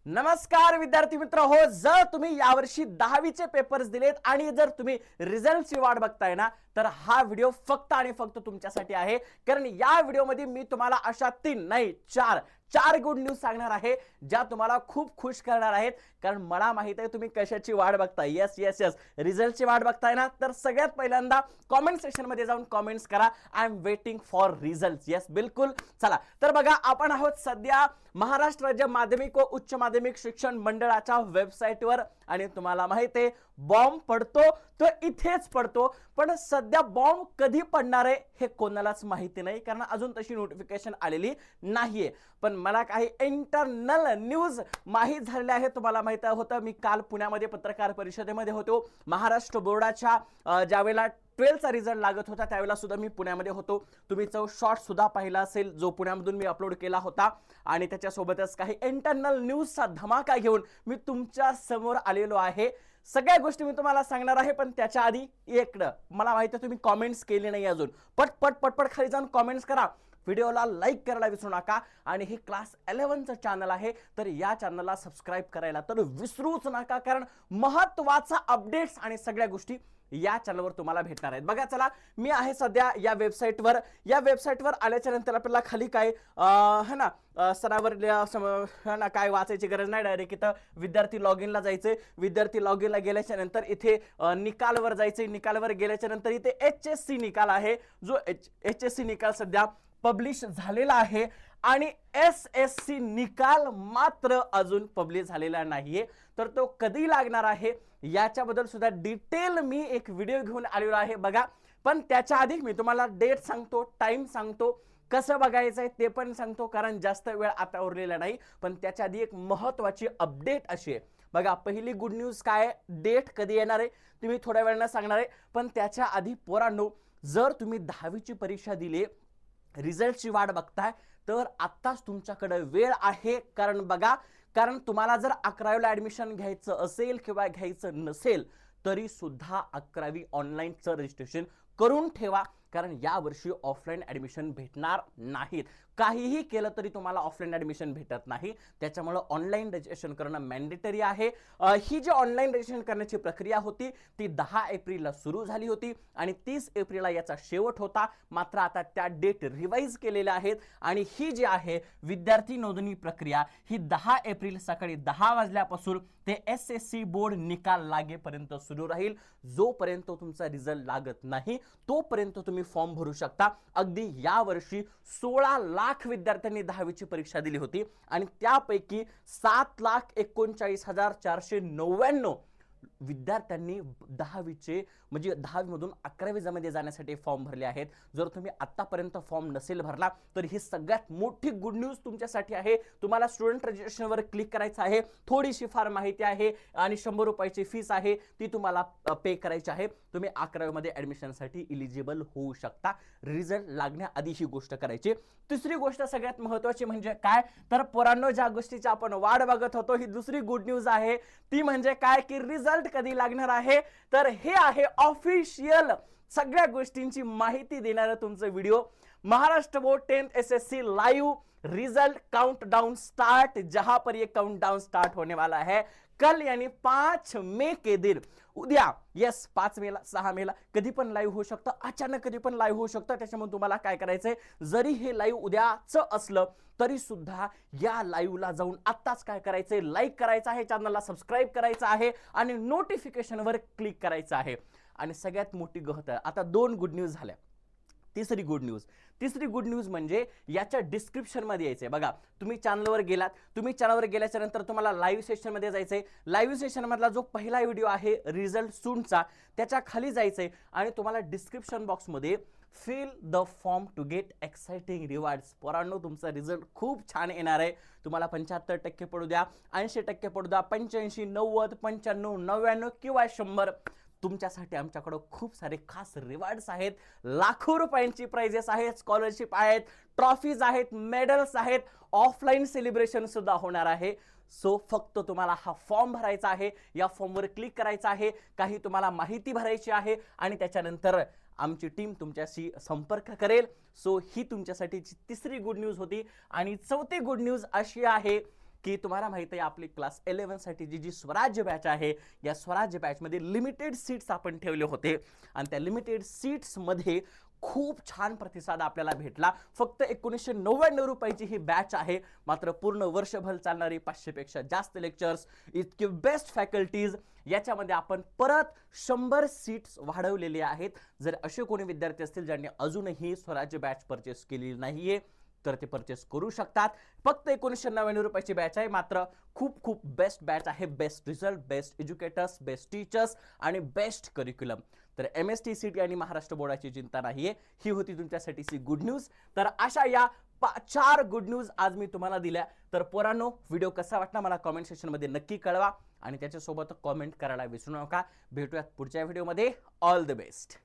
नमस्कार विद्यार्थी मित्र हो, जर तुम्ही यावर्षी 10वीचे पेपर्स दिलेत आणि जर तुम्ही रिझल्टची वाट बघताय ना, तर हा व्हिडिओ फक्त आणि फक्त तुमच्यासाठी आहे. कारण या व्हिडिओमध्ये मी तुम्हाला अशा 3 नाही 4 गुड न्यूज सांगणार आहे, ज्या तुम्हाला खूप खुश करणार आहेत. कारण मला माहित आहे तुम्ही कशाची वाट बघताय. येस येस येस, रिझल्टची वाट बघताय ना, तर सगळ्यात पहिल्यांदा कमेंट सेक्शन मध्ये जाऊन कमेंट्स करा, I am waiting for result. Yes बिलकुल. चला तर बघा, आपण आहोत सध्या महाराष्ट्र राज्य माध्यमिक व उच्च माध्यमिक शिक्षण मंडळाच्या वेबसाईटवर आणि तुम्हाला माहिती आहे बॉम्ब पडतो तो इथेच पडतो. पण सध्या बॉम्ब कधी पडणार आहे हे कोणालाच माहिती नाही, कारण अजून तशी नोटिफिकेशन आलेली नाहीये. पण मला काही इंटरनल न्यूज माहीत झालेले आहे. तुम्हाला माहिती होतं मी काल पुण्यामध्ये पत्रकार परिषदेमध्ये होतो. महाराष्ट्र बोर्डाच्या ज्यावेळेला 12चा रिझल्ट लागत होता त्यावेळेला सुद्धा मी पुण्यामध्ये होतो. तुम्ही तो शॉर्ट सुद्धा पाहिला असेल जो पुण्यामधून मी अपलोड केला होता. आणि त्याच्यासोबतच काही इंटरनल न्यूजचा धमाका घेऊन मी तुमच्या समोर आलेलो आहे. सगळ्या गोष्टी मी तुम्हाला सांगणार आहे, पण त्याच्या आधी मला माहिती आहे तुम्ही कमेंट्स केली नाही अजून. पटपट खाली जाऊन कमेंट्स करा. व्हिडिओला लाईक करायला विसरू नका. आणि हे क्लास 11चं चॅनल आहे, तर या चॅनलला सबस्क्राईब करायला तर विसरूच नका, कारण महत्त्वाचा अपडेट्स आणि सगळ्या गोष्टी या चॅनलवर तुम्हाला भेटणार आहेत. बघा चला, मी आहे सध्या या वेबसाईटवर. या वेबसाईटवर आल्याच्या नंतर आपल्याला खाली काय है ना सरावर ना काय वाचायची गरज नाही. डायरेक्ट इथं विद्यार्थी लॉग इनला जायचे. विद्यार्थी लॉग इनला गेल्याच्या नंतर इथे निकालवर जायचे. निकालवर गेल्याच्या नंतर इथे HSC निकाल आहे, जो HSC निकाल सध्या पब्लिश झालेला आहे. आणि SSC निकाल मात्र अजून पब्लिश झालेला नाहीये, तर तो कधी लागणार आहे याच्याबद्दल सुद्धा डिटेल मी एक व्हिडिओ घेऊन आलेलो आहे. बघा, पण त्याच्या आधी मी तुम्हाला डेट सांगतो, टाइम सांगतो, कसं बघायचं आहे ते पण सांगतो, कारण जास्त वेळ आता उरलेला नाही. पण त्याच्या आधी एक महत्त्वाची अपडेट अशी आहे. बघा, पहिली गुड न्यूज काय, डेट कधी येणार आहे तुम्ही थोड्या वेळानं सांगणार आहे. पण त्याच्या आधी पोरांनो, जर तुम्ही 10वीची परीक्षा दिली, रिझल्टची वाट बघताय, तर आत्ताच तुमच्याकडे वेळ आहे. कारण तुम्हाला जर 11वीला ऍडमिशन घ्यायचं असेल किंवा घ्यायचं नसेल तरी सुद्धा 11वी ऑनलाईनचं रजिस्ट्रेशन करून ठेवा. कारण यावर्षी ऑफलाईन ऍडमिशन भेटणार नाहीत. काहीही केलं तरी तुम्हाला ऑफलाईन ऍडमिशन भेटत नाही. त्याच्यामुळे ऑनलाईन रजिस्ट्रेशन करणं मॅन्डेटरी आहे. ही जी ऑनलाईन रजिस्ट्रेशन करण्याची प्रक्रिया होती ती 10 एप्रिलला सुरू झाली होती आणि 30 एप्रिलला याचा शेवट होता. मात्र आता त्या डेट रिवाइज केलेल्या आहेत आणि ही जी आहे विद्यार्थी नोंदणी प्रक्रिया ही 10 एप्रिल सकाळी 10 वाजल्यापासून ते SSC बोर्ड निकाल लागेपर्यंत सुरू राहील. जोपर्यंत तुमचा रिझल्ट लागत नाही तोपर्यंत तुम्ही फॉर्म भरू शकता. अगदी या वर्षी 16 लाख विद्यार्थ्यांनी 10वीची परीक्षा दिली होती आणि त्यापैकी 7,39,499 विद्यार्थ्यांनी 10वीचे म्हणजे 10वी मधून 11वी मध्ये जाण्यासाठी फॉर्म भरले आहेत. जर तुम्ही आतापर्यंत फॉर्म नसेल भरला तर ही सगळ्यात मोठी गुड न्यूज तुमच्यासाठी आहे. तुम्हाला स्टुडंट रजिस्ट्रेशनवर क्लिक करायचं आहे. थोडीशी फार माहिती आहे आणि 100 रुपयाची फीस आहे, ती तुम्हाला पे करायची आहे. तुम्ही 11वी मध्ये ऍडमिशनसाठी इलिजिबल होऊ शकता. रिझल्ट लागण्याआधी ही गोष्ट करायची. तिसरी गोष्ट सगळ्यात महत्त्वाची म्हणजे काय, तर पोरांनो, ज्या गोष्टीची आपण वाट बघत होतो ही दुसरी गुड न्यूज आहे. ती म्हणजे काय की रिझल्ट कधी लागणार आहे. तर हे आहे ऑफिशियल सगळ्या गोष्टींची माहिती देणारा तुमचा video. Maharashtra board 10th SSC live result countdown start, जहां पर ये काउंटडाउन स्टार्ट होने वाला है कल यानी 5 मे के दिन. उद्या, येस 5 मेला 6 मेला कधी पण लाईव्ह होऊ शकतं, अचानक कधी पण लाईव्ह होऊ शकतं. त्याच्यामुळे तुम्हाला काय करायचंय, जरी हे लाईव्ह उद्याच असलं तरी सुद्धा या लाईव्हला जाऊन आत्ताच काय करायचंय, लाईक करायचं आहे, चॅनलला सबस्क्राईब करायचं आहे आणि नोटिफिकेशनवर क्लिक करायचं आहे. आणि सगळ्यात मोठी गोष्ट, आता 2 गुड न्यूज झाल्या. तिसरी गुड न्यूज म्हणजे याच्या डिस्क्रिप्शन मध्ये यायचंय. बघा, तुम्ही चॅनलवर गेल्याच्या नंतर तुम्हाला लाईव्ह सेशन मध्ये जायचंय. लाईव्ह सेशन मधला जो पहिला व्हिडिओ आहे रिझल्ट सूनचा, त्याच्या खाली जायचंय आणि तुम्हाला डिस्क्रिप्शन बॉक्स मध्ये fill the form to get exciting rewards. पोरांनो, तुमचा रिझल्ट खूप छान येणार आहे. तुम्हाला 75% पडू द्या, 80% पडू द्या, 85, 90, 95, 99 किंवा 100, तुमच्यासाठी आमच्याकडे खूप सारे खास रिवॉर्ड्स आहेत. लाखो रुपयांची प्राइजेस आहेत, स्कॉलरशिप आहेत, ट्रॉफीज आहेत, मेडल्स आहेत, ऑफलाईन सेलिब्रेशन सुद्धा होणार आहे. सो फक्त तुम्हाला हा फॉर्म भरायचा आहे. या फॉर्मवर क्लिक करायचं आहे. काही तुम्हाला माहिती भरायची आहे आणि त्याच्यानंतर आमची टीम तुमच्याशी संपर्क करेल. सो ही तुमच्यासाठी तिसरी गुड न्यूज होती. आणि चौथी गुड न्यूज अशी आहे की तुम्हाला माहित आहे आपली क्लास 11 साठी जी स्वराज्य बॅच आहे, या स्वराज्य बॅच मध्ये लिमिटेड सीट्स आपण ठेवले होते आणि त्या लिमिटेड सीट्स मध्ये खूप छान प्रतिसाद आपल्याला भेटला. फक्त 1999 रुपयाची ही बॅच आहे, मात्र पूर्ण वर्षभर चालणारी 500 पेक्षा जास्त लेक्चर्स, इतके बेस्ट फॅकल्टीज, याच्यामध्ये आपण परत 100 सीट्स वाढवलेले आहेत. जर असे कोणी विद्यार्थी असतील ज्यांनी अजूनही स्वराज्य बॅच परचेस केलेली नाहीये तर ते परचेस करू शकतात. फक्त 1999 रुपयाची बॅच आहे, मात्र खूप खूप बेस्ट बॅच आहे. Best result, best educators, best teachers आणि बेस्ट करिक्युलम. तर MST आणि महाराष्ट्र बोर्डाची चिंता नाहीये. ही होती तुमच्यासाठीची गुड न्यूज. तर अशा या 4 गुड न्यूज आज मी तुम्हाला दिल्या. तर पोरांनो, व्हिडिओ कसा वाटला मला कमेंट सेक्शन मध्ये नक्की कळवा आणि त्याच्यासोबत कमेंट करायला विसरू नका. भेटूयात पुढच्या व्हिडिओमध्ये. All the best.